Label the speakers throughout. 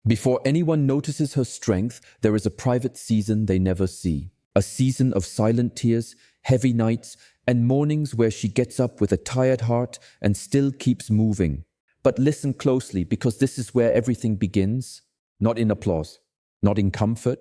Speaker 1: Before anyone notices her strength, there is a private season they never see. A season of silent tears, heavy nights, and mornings where she gets up with a tired heart and still keeps moving. But listen closely, because this is where everything begins. Not in applause, not in comfort,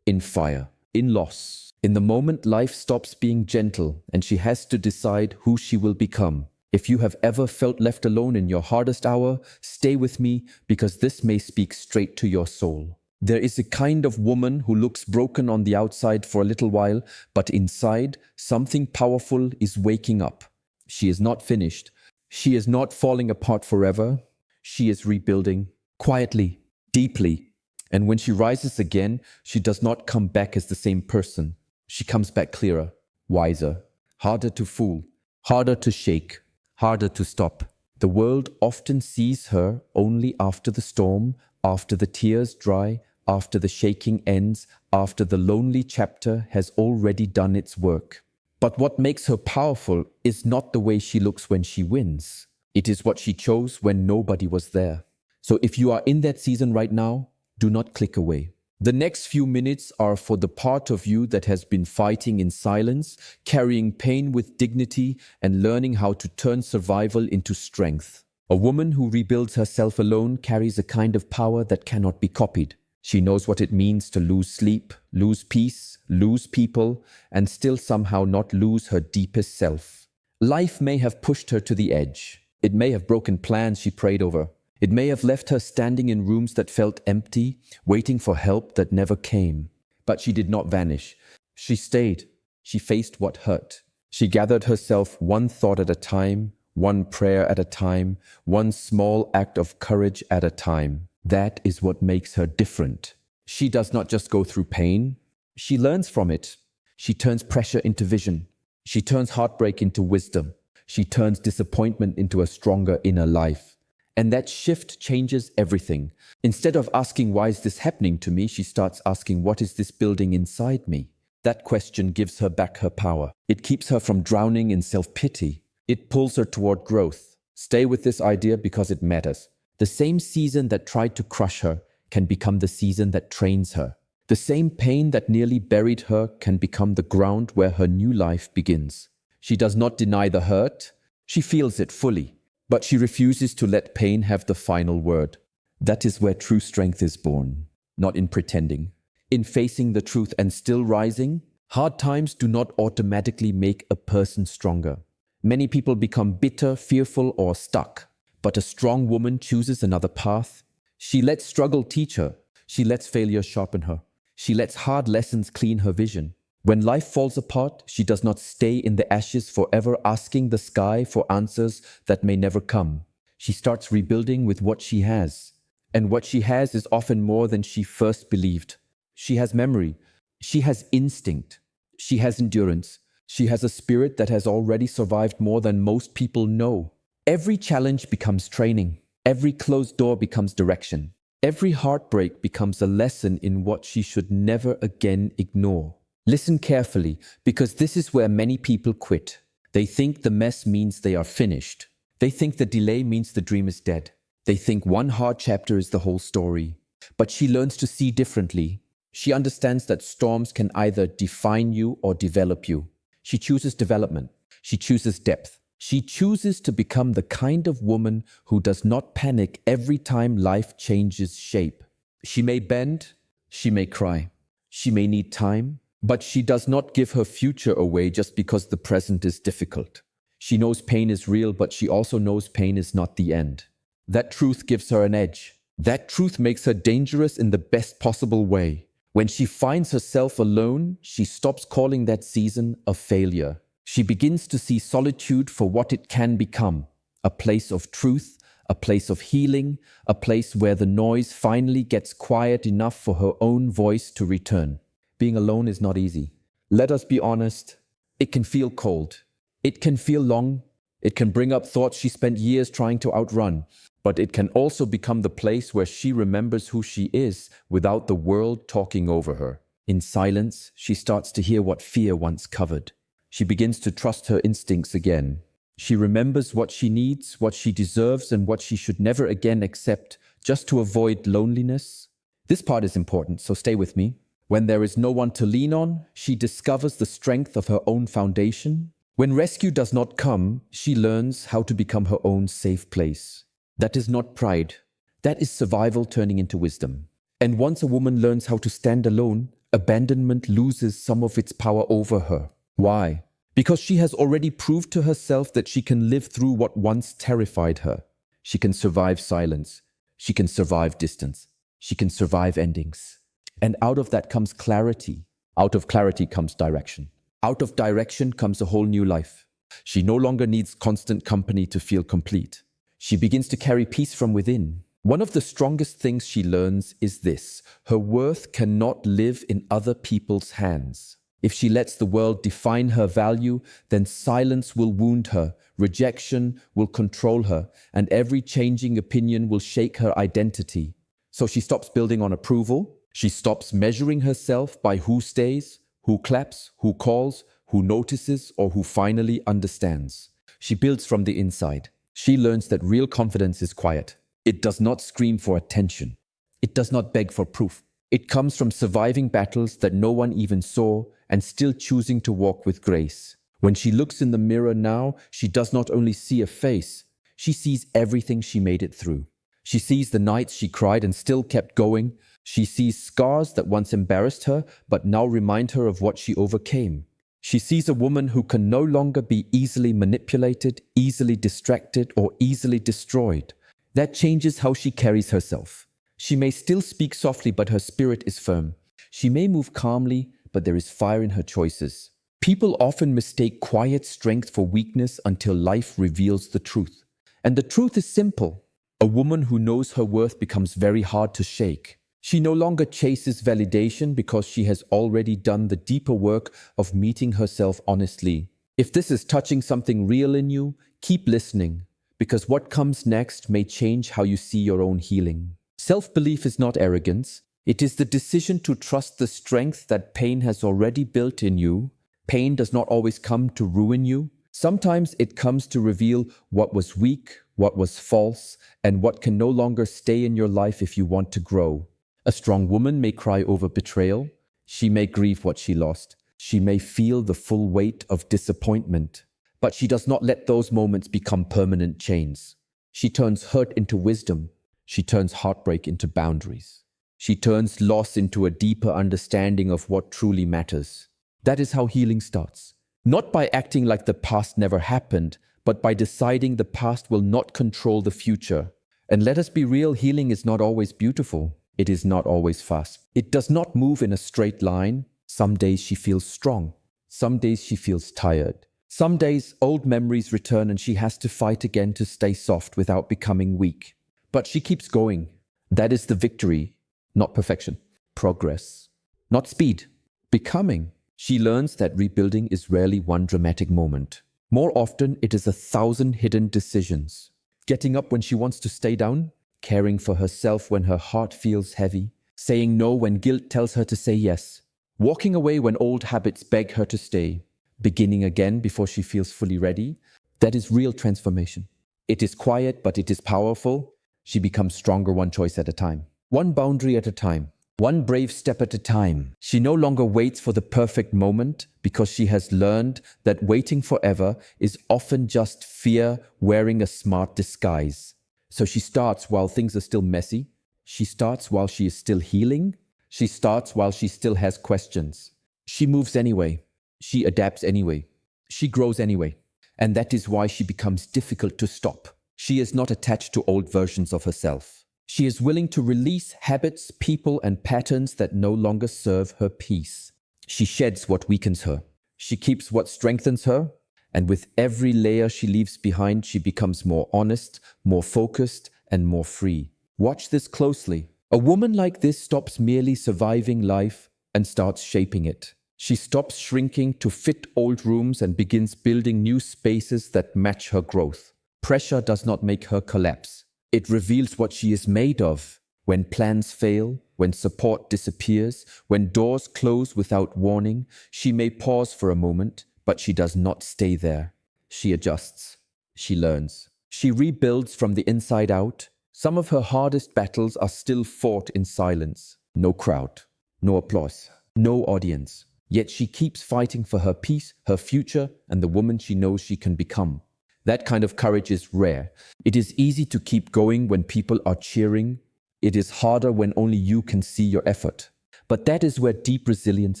Speaker 1: in fire, in loss. In the moment life stops being gentle and she has to decide who she will become. If you have ever felt left alone in your hardest hour, stay with me, because this may speak straight to your soul. There is a kind of woman who looks broken on the outside for a little while, but inside, something powerful is waking up. She is not finished. She is not falling apart forever. She is rebuilding, quietly, deeply. And when she rises again, she does not come back as the same person. She comes back clearer, wiser, harder to fool, harder to shake, harder to stop. The world often sees her only after the storm, after the tears dry, after the shaking ends, after the lonely chapter has already done its work. But what makes her powerful is not the way she looks when she wins. It is what she chose when nobody was there. So if you are in that season right now, do not click away. The next few minutes are for the part of you that has been fighting in silence, carrying pain with dignity, and learning how to turn survival into strength. A woman who rebuilds herself alone carries a kind of power that cannot be copied. She knows what it means to lose sleep, lose peace, lose people, and still somehow not lose her deepest self. Life may have pushed her to the edge. It may have broken plans she prayed over. It may have left her standing in rooms that felt empty, waiting for help that never came. But she did not vanish. She stayed. She faced what hurt. She gathered herself one thought at a time, one prayer at a time, one small act of courage at a time. That is what makes her different. She does not just go through pain. She learns from it. She turns pressure into vision. She turns heartbreak into wisdom. She turns disappointment into a stronger inner life. And that shift changes everything. Instead of asking, why is this happening to me? She starts asking, what is this building inside me? That question gives her back her power. It keeps her from drowning in self-pity. It pulls her toward growth. Stay with this idea because it matters. The same season that tried to crush her can become the season that trains her. The same pain that nearly buried her can become the ground where her new life begins. She does not deny the hurt. She feels it fully. But she refuses to let pain have the final word. That is where true strength is born, not in pretending. In facing the truth and still rising. Hard times do not automatically make a person stronger. Many people become bitter, fearful, or stuck. But a strong woman chooses another path. She lets struggle teach her. She lets failure sharpen her. She lets hard lessons clean her vision. When life falls apart, she does not stay in the ashes forever asking the sky for answers that may never come. She starts rebuilding with what she has. And what she has is often more than she first believed. She has memory. She has instinct. She has endurance. She has a spirit that has already survived more than most people know. Every challenge becomes training. Every closed door becomes direction. Every heartbreak becomes a lesson in what she should never again ignore. Listen carefully, because this is where many people quit. They think the mess means they are finished. They think the delay means the dream is dead. They think one hard chapter is the whole story. But she learns to see differently. She understands that storms can either define you or develop you. She chooses development. She chooses depth. She chooses to become the kind of woman who does not panic every time life changes shape. She may bend. She may cry. She may need time. But she does not give her future away just because the present is difficult. She knows pain is real, but she also knows pain is not the end. That truth gives her an edge. That truth makes her dangerous in the best possible way. When she finds herself alone, she stops calling that season a failure. She begins to see solitude for what it can become. A place of truth, a place of healing, a place where the noise finally gets quiet enough for her own voice to return. Being alone is not easy. Let us be honest. It can feel cold. It can feel long. It can bring up thoughts she spent years trying to outrun. But it can also become the place where she remembers who she is without the world talking over her. In silence, she starts to hear what fear once covered. She begins to trust her instincts again. She remembers what she needs, what she deserves, and what she should never again accept just to avoid loneliness. This part is important, so stay with me. When there is no one to lean on, she discovers the strength of her own foundation. When rescue does not come, she learns how to become her own safe place. That is not pride. That is survival turning into wisdom. And once a woman learns how to stand alone, abandonment loses some of its power over her. Why? Because she has already proved to herself that she can live through what once terrified her. She can survive silence. She can survive distance. She can survive endings. And out of that comes clarity. Out of clarity comes direction. Out of direction comes a whole new life. She no longer needs constant company to feel complete. She begins to carry peace from within. One of the strongest things she learns is this: her worth cannot live in other people's hands. If she lets the world define her value, then silence will wound her, rejection will control her, and every changing opinion will shake her identity. So she stops building on approval. She stops measuring herself by who stays, who claps, who calls, who notices, or who finally understands. She builds from the inside. She learns that real confidence is quiet. It does not scream for attention. It does not beg for proof. It comes from surviving battles that no one even saw and still choosing to walk with grace. When she looks in the mirror now, she does not only see a face, she sees everything she made it through. She sees the nights she cried and still kept going. She sees scars that once embarrassed her, but now remind her of what she overcame. She sees a woman who can no longer be easily manipulated, easily distracted, or easily destroyed. That changes how she carries herself. She may still speak softly, but her spirit is firm. She may move calmly, but there is fire in her choices. People often mistake quiet strength for weakness until life reveals the truth. And the truth is simple. A woman who knows her worth becomes very hard to shake. She no longer chases validation because she has already done the deeper work of meeting herself honestly. If this is touching something real in you, keep listening, because what comes next may change how you see your own healing. Self-belief is not arrogance. It is the decision to trust the strength that pain has already built in you. Pain does not always come to ruin you. Sometimes it comes to reveal what was weak, what was false, and what can no longer stay in your life if you want to grow. A strong woman may cry over betrayal. She may grieve what she lost. She may feel the full weight of disappointment. But she does not let those moments become permanent chains. She turns hurt into wisdom. She turns heartbreak into boundaries. She turns loss into a deeper understanding of what truly matters. That is how healing starts. Not by acting like the past never happened, but by deciding the past will not control the future. And let us be real, healing is not always beautiful. It is not always fast. It does not move in a straight line. Some days she feels strong. Some days she feels tired. Some days old memories return and she has to fight again to stay soft without becoming weak. But she keeps going. That is the victory, not perfection. Progress, not speed. Becoming. She learns that rebuilding is rarely one dramatic moment. More often, it is 1,000 hidden decisions. Getting up when she wants to stay down, caring for herself when her heart feels heavy, saying no when guilt tells her to say yes, walking away when old habits beg her to stay, beginning again before she feels fully ready. That is real transformation. It is quiet, but it is powerful. She becomes stronger one choice at a time, one boundary at a time, one brave step at a time. She no longer waits for the perfect moment because she has learned that waiting forever is often just fear wearing a smart disguise. So she starts while things are still messy. She starts while she is still healing. She starts while she still has questions. She moves anyway. She adapts anyway. She grows anyway. And that is why she becomes difficult to stop. She is not attached to old versions of herself. She is willing to release habits, people, and patterns that no longer serve her peace. She sheds what weakens her. She keeps what strengthens her. And with every layer she leaves behind, she becomes more honest, more focused, and more free. Watch this closely. A woman like this stops merely surviving life and starts shaping it. She stops shrinking to fit old rooms and begins building new spaces that match her growth. Pressure does not make her collapse. It reveals what she is made of. When plans fail, when support disappears, when doors close without warning, she may pause for a moment, but she does not stay there. She adjusts. She learns. She rebuilds from the inside out. Some of her hardest battles are still fought in silence. No crowd, no applause, no audience. Yet she keeps fighting for her peace, her future, and the woman she knows she can become. That kind of courage is rare. It is easy to keep going when people are cheering. It is harder when only you can see your effort. But that is where deep resilience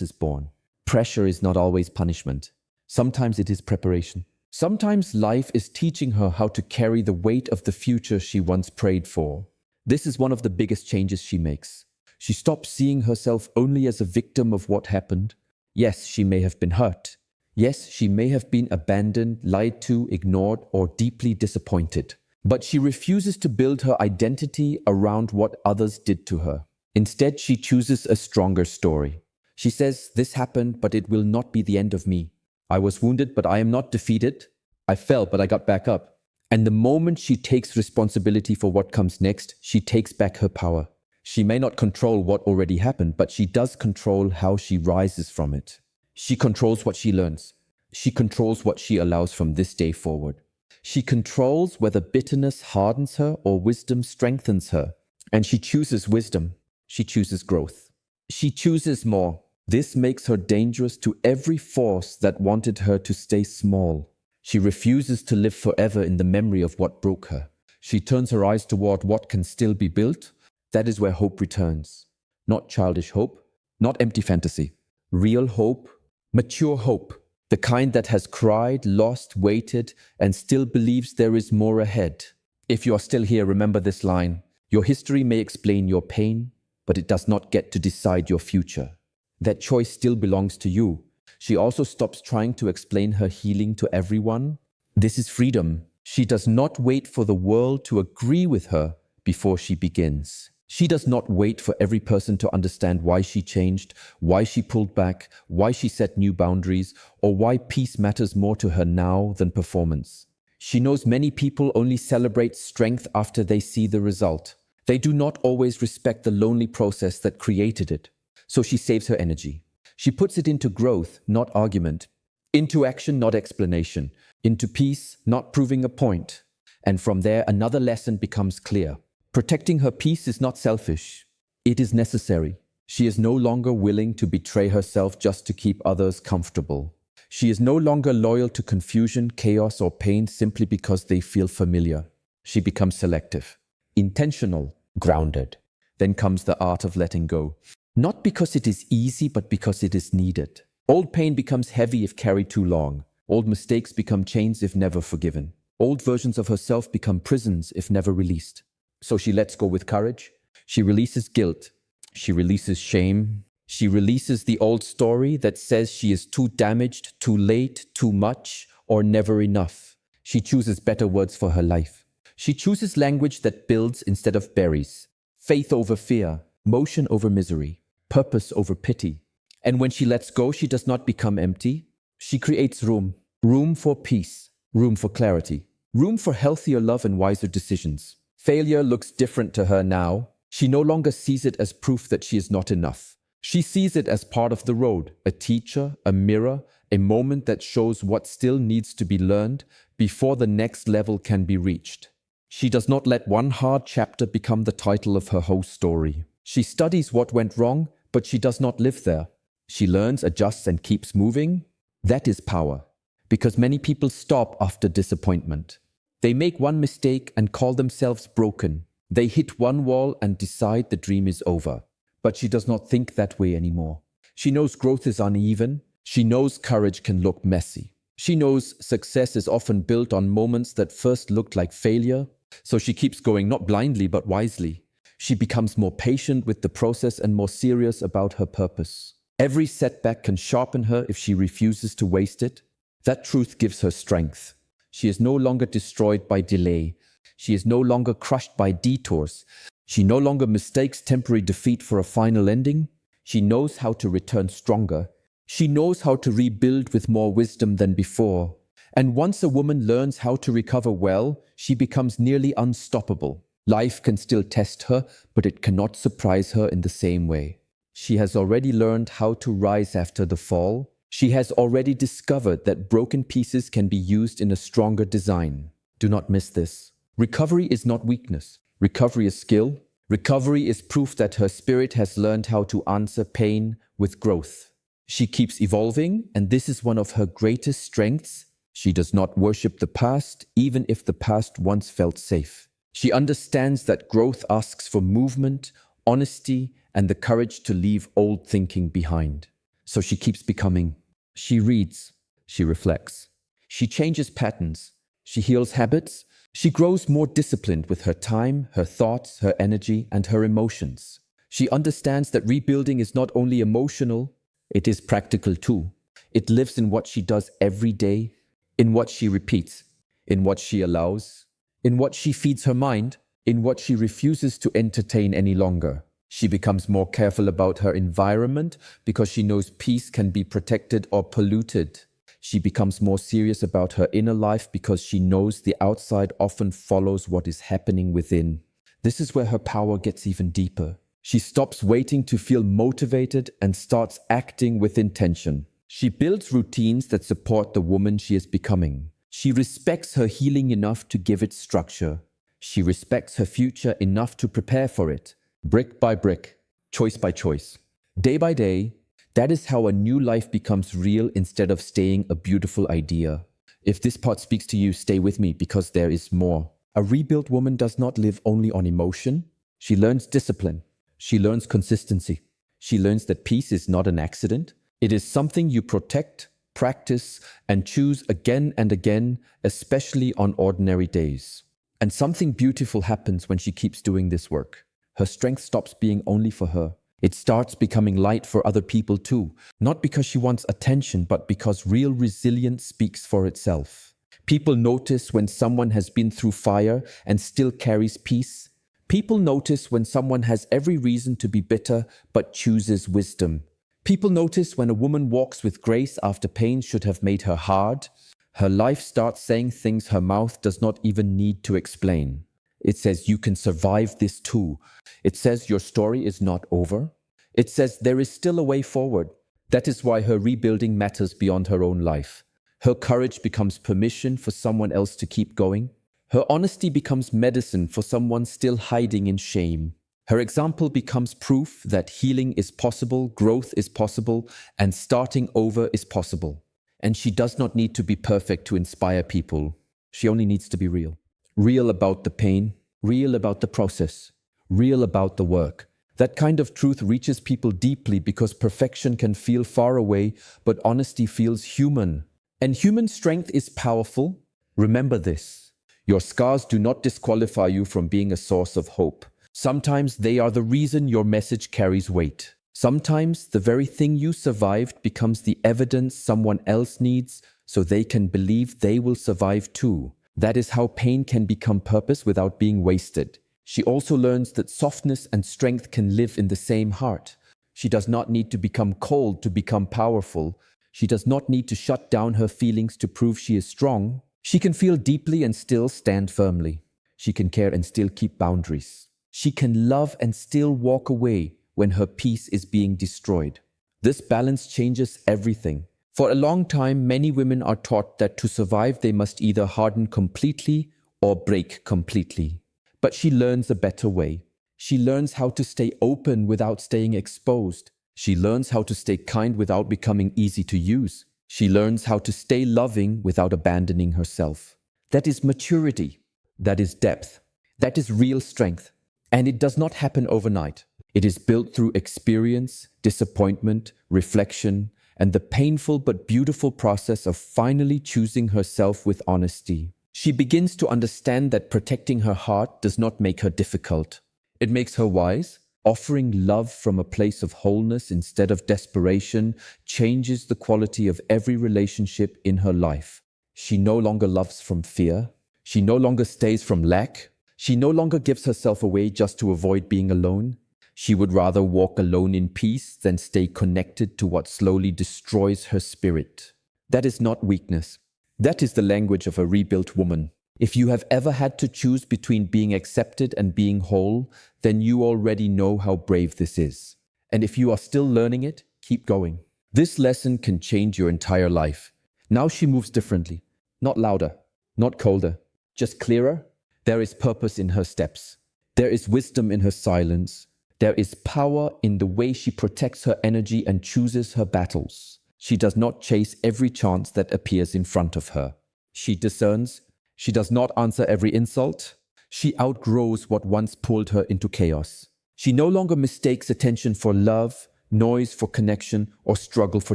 Speaker 1: is born. Pressure is not always punishment. Sometimes it is preparation. Sometimes life is teaching her how to carry the weight of the future she once prayed for. This is one of the biggest changes she makes. She stops seeing herself only as a victim of what happened. Yes, she may have been hurt. Yes, she may have been abandoned, lied to, ignored, or deeply disappointed. But she refuses to build her identity around what others did to her. Instead, she chooses a stronger story. She says, "This happened, but it will not be the end of me. I was wounded, but I am not defeated. I fell, but I got back up." And the moment she takes responsibility for what comes next, she takes back her power. She may not control what already happened, but she does control how she rises from it. She controls what she learns. She controls what she allows from this day forward. She controls whether bitterness hardens her or wisdom strengthens her. And she chooses wisdom. She chooses growth. She chooses more. This makes her dangerous to every force that wanted her to stay small. She refuses to live forever in the memory of what broke her. She turns her eyes toward what can still be built. That is where hope returns. Not childish hope, not empty fantasy. Real hope, mature hope. The kind that has cried, lost, waited, and still believes there is more ahead. If you are still here, remember this line. Your history may explain your pain, but it does not get to decide your future. That choice still belongs to you. She also stops trying to explain her healing to everyone. This is freedom. She does not wait for the world to agree with her before she begins. She does not wait for every person to understand why she changed, why she pulled back, why she set new boundaries, or why peace matters more to her now than performance. She knows many people only celebrate strength after they see the result. They do not always respect the lonely process that created it. So she saves her energy. She puts it into growth, not argument. Into action, not explanation. Into peace, not proving a point. And from there, another lesson becomes clear. Protecting her peace is not selfish. It is necessary. She is no longer willing to betray herself just to keep others comfortable. She is no longer loyal to confusion, chaos, or pain simply because they feel familiar. She becomes selective, intentional, grounded. Then comes the art of letting go. Not because it is easy, but because it is needed. Old pain becomes heavy if carried too long. Old mistakes become chains if never forgiven. Old versions of herself become prisons if never released. So she lets go with courage. She releases guilt. She releases shame. She releases the old story that says she is too damaged, too late, too much, or never enough. She chooses better words for her life. She chooses language that builds instead of buries. Faith over fear, motion over misery, purpose over pity. And when she lets go, she does not become empty. She creates room. Room for peace. Room for clarity. Room for healthier love and wiser decisions. Failure looks different to her now. She no longer sees it as proof that she is not enough. She sees it as part of the road, a teacher, a mirror, a moment that shows what still needs to be learned before the next level can be reached. She does not let one hard chapter become the title of her whole story. She studies what went wrong, but she does not live there. She learns, adjusts, and keeps moving. That is power, because many people stop after disappointment. They make one mistake and call themselves broken. They hit one wall and decide the dream is over. But she does not think that way anymore. She knows growth is uneven. She knows courage can look messy. She knows success is often built on moments that first looked like failure. So she keeps going, not blindly but wisely. She becomes more patient with the process and more serious about her purpose. Every setback can sharpen her if she refuses to waste it. That truth gives her strength. She is no longer destroyed by delay. She is no longer crushed by detours. She no longer mistakes temporary defeat for a final ending. She knows how to return stronger. She knows how to rebuild with more wisdom than before. And once a woman learns how to recover well, she becomes nearly unstoppable. Life can still test her, but it cannot surprise her in the same way. She has already learned how to rise after the fall. She has already discovered that broken pieces can be used in a stronger design. Do not miss this. Recovery is not weakness. Recovery is skill. Recovery is proof that her spirit has learned how to answer pain with growth. She keeps evolving, and this is one of her greatest strengths. She does not worship the past, even if the past once felt safe. She understands that growth asks for movement, honesty, and the courage to leave old thinking behind. So she keeps becoming. She reads. She reflects. She changes patterns. She heals habits. She grows more disciplined with her time, her thoughts, her energy, and her emotions. She understands that rebuilding is not only emotional, it is practical too. It lives in what she does every day, in what she repeats, in what she allows, in what she feeds her mind, in what she refuses to entertain any longer. She becomes more careful about her environment because she knows peace can be protected or polluted. She becomes more serious about her inner life because she knows the outside often follows what is happening within. This is where her power gets even deeper. She stops waiting to feel motivated and starts acting with intention. She builds routines that support the woman she is becoming. She respects her healing enough to give it structure. She respects her future enough to prepare for it, brick by brick, choice by choice, day by day. That is how a new life becomes real instead of staying a beautiful idea. If this part speaks to you, stay with me because there is more. A rebuilt woman does not live only on emotion. She learns discipline. She learns consistency. She learns that peace is not an accident. It is something you protect, practice, and choose again and again, especially on ordinary days. And something beautiful happens when she keeps doing this work. Her strength stops being only for her. It starts becoming light for other people too, not because she wants attention, but because real resilience speaks for itself. People notice when someone has been through fire and still carries peace. People notice when someone has every reason to be bitter but chooses wisdom. People notice when a woman walks with grace after pain should have made her hard. Her life starts saying things her mouth does not even need to explain. It says you can survive this too. It says your story is not over. It says there is still a way forward. That is why her rebuilding matters beyond her own life. Her courage becomes permission for someone else to keep going. Her honesty becomes medicine for someone still hiding in shame. Her example becomes proof that healing is possible, growth is possible, and starting over is possible. And she does not need to be perfect to inspire people. She only needs to be real. Real about the pain, real about the process, real about the work. That kind of truth reaches people deeply because perfection can feel far away, but honesty feels human. And human strength is powerful. Remember this. Your scars do not disqualify you from being a source of hope. Sometimes they are the reason your message carries weight. Sometimes the very thing you survived becomes the evidence someone else needs so they can believe they will survive too. That is how pain can become purpose without being wasted. She also learns that softness and strength can live in the same heart. She does not need to become cold to become powerful. She does not need to shut down her feelings to prove she is strong. She can feel deeply and still stand firmly. She can care and still keep boundaries. She can love and still walk away when her peace is being destroyed. This balance changes everything. For a long time, many women are taught that to survive, they must either harden completely or break completely. But she learns a better way. She learns how to stay open without staying exposed. She learns how to stay kind without becoming easy to use. She learns how to stay loving without abandoning herself. That is maturity. That is depth. That is real strength. And it does not happen overnight. It is built through experience, disappointment, reflection, and the painful but beautiful process of finally choosing herself with honesty. She begins to understand that protecting her heart does not make her difficult. It makes her wise. Offering love from a place of wholeness instead of desperation changes the quality of every relationship in her life. She no longer loves from fear. She no longer stays from lack. She no longer gives herself away just to avoid being alone. She would rather walk alone in peace than stay connected to what slowly destroys her spirit. That is not weakness. That is the language of a rebuilt woman. If you have ever had to choose between being accepted and being whole, then you already know how brave this is. And if you are still learning it, keep going. This lesson can change your entire life. Now she moves differently. Not louder, not colder, just clearer. There is purpose in her steps. There is wisdom in her silence. There is power in the way she protects her energy and chooses her battles. She does not chase every chance that appears in front of her. She discerns. She does not answer every insult. She outgrows what once pulled her into chaos. She no longer mistakes attention for love, noise for connection, or struggle for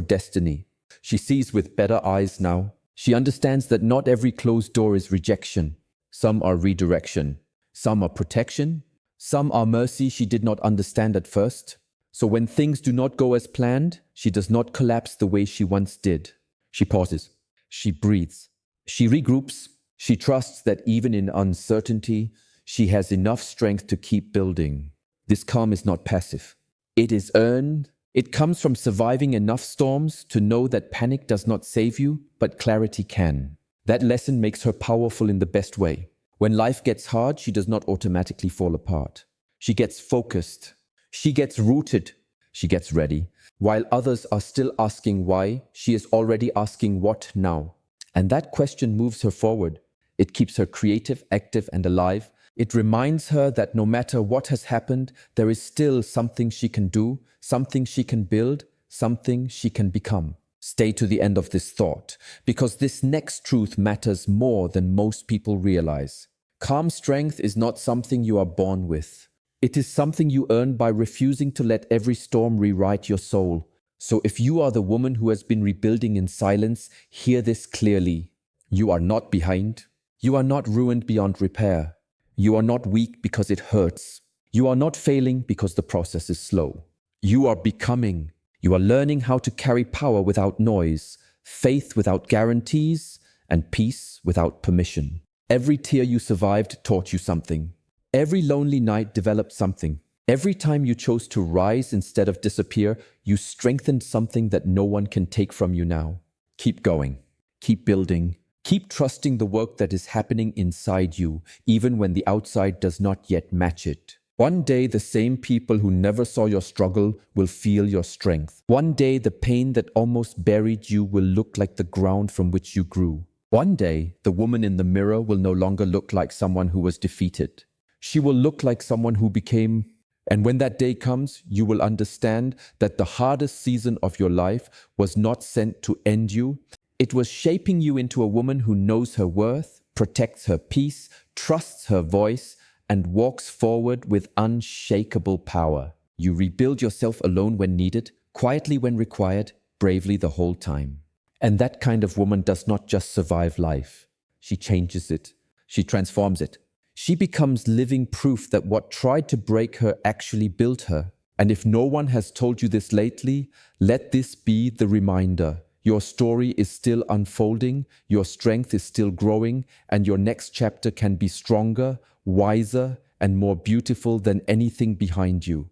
Speaker 1: destiny. She sees with better eyes now. She understands that not every closed door is rejection. Some are redirection. Some are protection. Some are mercy she did not understand at first. So when things do not go as planned, she does not collapse the way she once did. She pauses. She breathes. She regroups. She trusts that even in uncertainty, she has enough strength to keep building. This calm is not passive. It is earned. It comes from surviving enough storms to know that panic does not save you, but clarity can. That lesson makes her powerful in the best way. When life gets hard, she does not automatically fall apart. She gets focused. She gets rooted. She gets ready. While others are still asking why, she is already asking what now. And that question moves her forward. It keeps her creative, active, and alive. It reminds her that no matter what has happened, there is still something she can do, something she can build, something she can become. Stay to the end of this thought, because this next truth matters more than most people realize. Calm strength is not something you are born with. It is something you earn by refusing to let every storm rewrite your soul. So if you are the woman who has been rebuilding in silence, hear this clearly. You are not behind. You are not ruined beyond repair. You are not weak because it hurts. You are not failing because the process is slow. You are becoming. You are learning how to carry power without noise, faith without guarantees, and peace without permission. Every tear you survived taught you something. Every lonely night developed something. Every time you chose to rise instead of disappear, you strengthened something that no one can take from you now. Keep going. Keep building. Keep trusting the work that is happening inside you, even when the outside does not yet match it. One day, the same people who never saw your struggle will feel your strength. One day, the pain that almost buried you will look like the ground from which you grew. One day, the woman in the mirror will no longer look like someone who was defeated. She will look like someone who became. And when that day comes, you will understand that the hardest season of your life was not sent to end you. It was shaping you into a woman who knows her worth, protects her peace, trusts her voice, and walks forward with unshakable power. You rebuild yourself alone when needed, quietly when required, bravely the whole time. And that kind of woman does not just survive life. She changes it. She transforms it. She becomes living proof that what tried to break her actually built her. And if no one has told you this lately, let this be the reminder. Your story is still unfolding, your strength is still growing, and your next chapter can be stronger, wiser, and more beautiful than anything behind you.